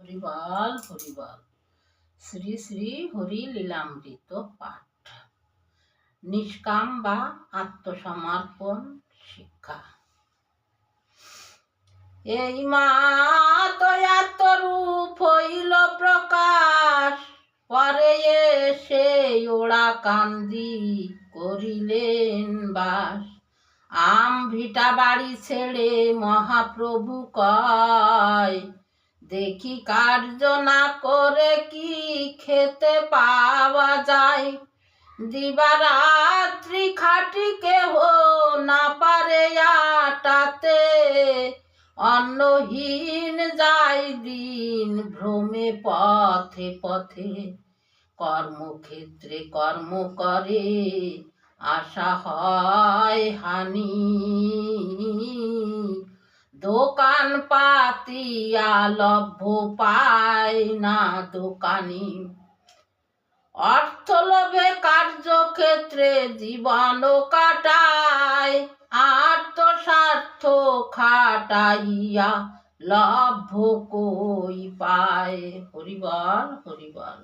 হরিবল হরিবল। শ্রী শ্রী হরি লীলামৃত পাঠ। নিষ্কাম বা আত্মসমর্পণ শিক্ষা। এই মাত আত্মরূপ হইল প্রকাশ, পরে এসে ওড়া কান্দি করিলেন বাস। আম ভিটা বাড়ি ছেড়ে মহাপ্রভু কয়, দেখি কার্য না করে কি খেতে পাওয়া যায়। দিবারাত্রি খাটি কেহ না পারে আটাতে, অন্নহীন যায় দিন ভ্রমে পথে পথে। কর্মক্ষেত্রে কর্ম করে আশা হয় হানি, দোকান পাতিয়া লভ্য পায় না দোকানি। অর্থ লোভে কার্যক্ষেত্রে জীবন কাটায়, আত্মস্বার্থ খাটাইয়া লভ্য কই পায়। হরিবল হরিবল।